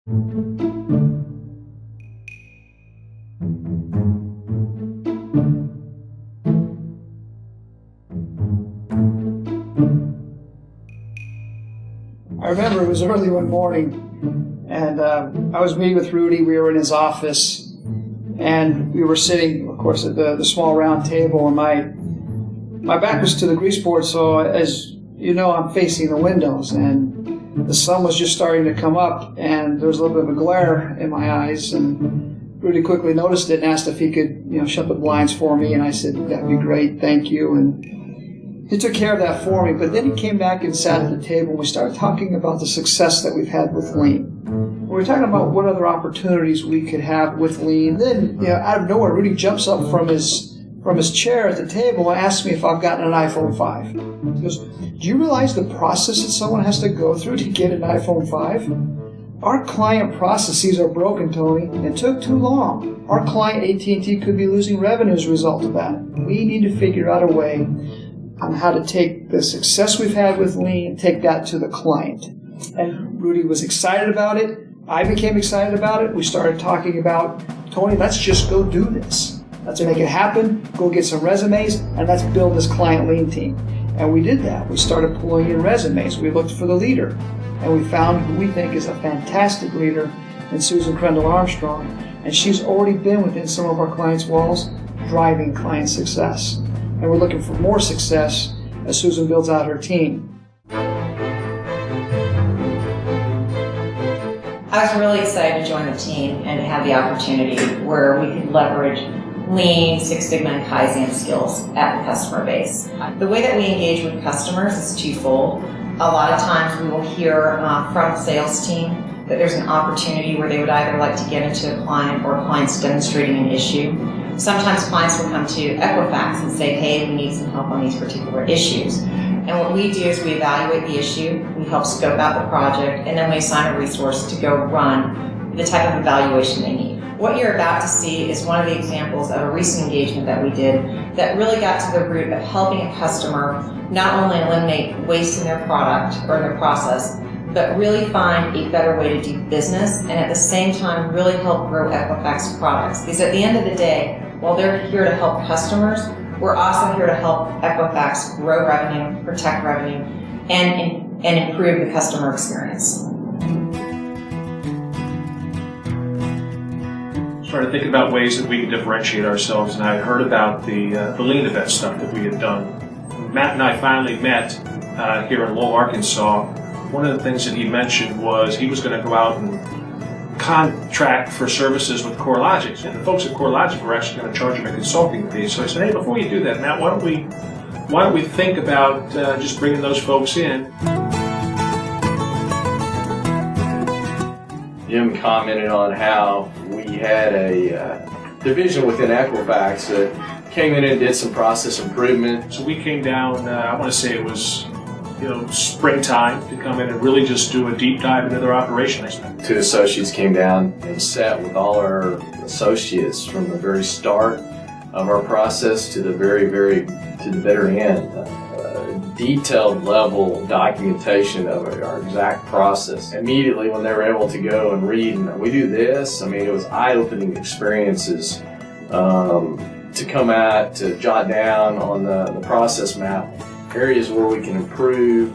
I remember it was early one morning, and I was meeting with Rudy. We were in his office, and we were sitting, of course, at the small round table, and my back was to the grease board, so as you know, I'm facing the windows, and the sun was just starting to come up, and there was a little bit of a glare in my eyes, and Rudy quickly noticed it and asked if he could, shut the blinds for me, and I said, that'd be great, thank you, and he took care of that for me. But then he came back and sat at the table, and we started talking about the success that we've had with Lean. We were talking about what other opportunities we could have with Lean. Then, out of nowhere, Rudy jumps up from his chair at the table and asks me if I've gotten an iPhone 5. He goes, do you realize the process that someone has to go through to get an iPhone 5? Our client processes are broken, Tony. It took too long. Our client, AT&T, could be losing revenue as a result of that. We need to figure out a way on how to take the success we've had with Lean and take that to the client. And Rudy was excited about it. I became excited about it. We started talking about, Tony, let's just go do this. Let's make it happen, go get some resumes, and let's build this client Lean team. And we did that. We started pulling in resumes. We looked for the leader, and we found who we think is a fantastic leader in Susan Crendel Armstrong. And she's already been within some of our clients' walls driving client success. And we're looking for more success as Susan builds out her team. I was really excited to join the team and to have the opportunity where we could leverage Lean, Six Sigma, and Kaizen skills at the customer base. The way that we engage with customers is twofold. A lot of times we will hear from the sales team that there's an opportunity where they would either like to get into a client or a client's demonstrating an issue. Sometimes clients will come to Equifax and say, hey, we need some help on these particular issues. And what we do is we evaluate the issue, we help scope out the project, and then we assign a resource to go run the type of evaluation they need. What you're about to see is one of the examples of a recent engagement that we did that really got to the root of helping a customer not only eliminate waste in their product or in their process, but really find a better way to do business and at the same time really help grow Equifax products. Because at the end of the day, while they're here to help customers, we're also here to help Equifax grow revenue, protect revenue, and improve the customer experience. Started thinking about ways that we could differentiate ourselves, and I had heard about the Lean event stuff that we had done. Matt and I finally met here in Lowell, Arkansas. One of the things that he mentioned was he was going to go out and contract for services with CoreLogic, and the folks at CoreLogic were actually going to charge him a consulting fee. So I said, hey, before you do that, Matt, why don't we think about just bringing those folks in? Jim commented on how we had a division within Equifax that came in and did some process improvement. So we came down, I want to say it was springtime, to come in and really just do a deep dive into their operation. Two associates came down and sat with all our associates from the very start of our process to the to the very end. Detailed level documentation of our exact process. Immediately when they were able to go and read, and we do this, it was eye-opening experiences to come out, to jot down on the process map areas where we can improve,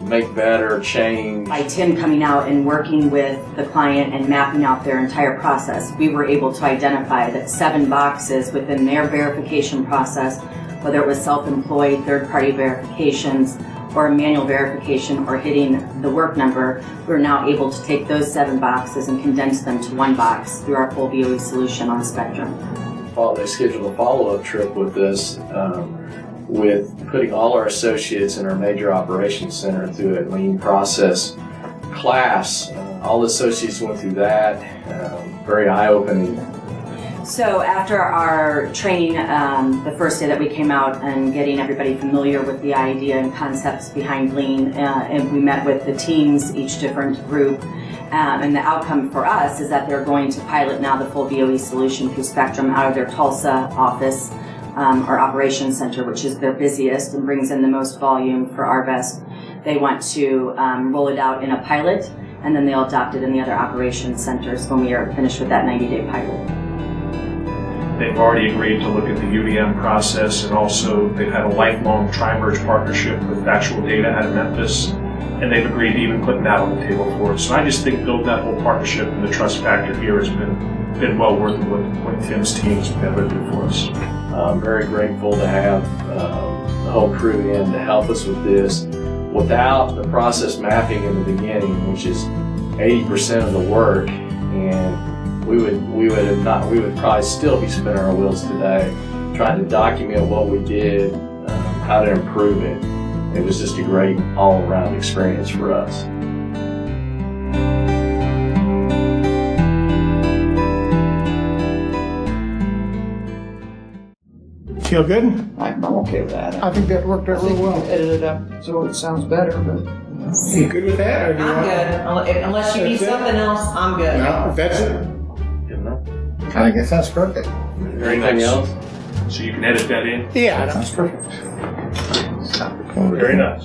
make better, change. By Tim coming out and working with the client and mapping out their entire process, we were able to identify that 7 boxes within their verification process, whether it was self-employed, third-party verifications, or a manual verification, or hitting the work number, we're now able to take those 7 boxes and condense them to 1 box through our full VOE solution on Spectrum. They scheduled a follow-up trip with us, with putting all our associates in our major operations center through a lean process class. All the associates went through that, very eye-opening. So after our training, the first day that we came out and getting everybody familiar with the idea and concepts behind Lean, and we met with the teams, each different group, and the outcome for us is that they're going to pilot now the full VOE solution through Spectrum out of their Tulsa office, our operations center, which is their busiest and brings in the most volume for our best. They want to roll it out in a pilot and then they'll adopt it in the other operations centers when we are finished with that 90-day pilot. They've already agreed to look at the UDM process, and also they've had a lifelong tri-merge partnership with Actual Data out of Memphis, and they've agreed to even putting that on the table for us. So I just think building that whole partnership and the trust factor here has been well worth what Tim's team has been able to do for us. I'm very grateful to have the whole crew in to help us with this. Without the process mapping in the beginning, which is 80% of the work, and we would probably still be spinning our wheels today trying to document what we did, how to improve it. It was just a great all-around experience for us. Feel good? I'm okay with that. I think that worked out really well. Edit it up so it sounds better, but You good with that? Or do you I'm want- good. Unless you need That's it? something else, I'm good. No, that's it. Good enough. I think that sounds perfect. Very Anything nice. else? So you can edit that in. Yeah, that's perfect. Very nice.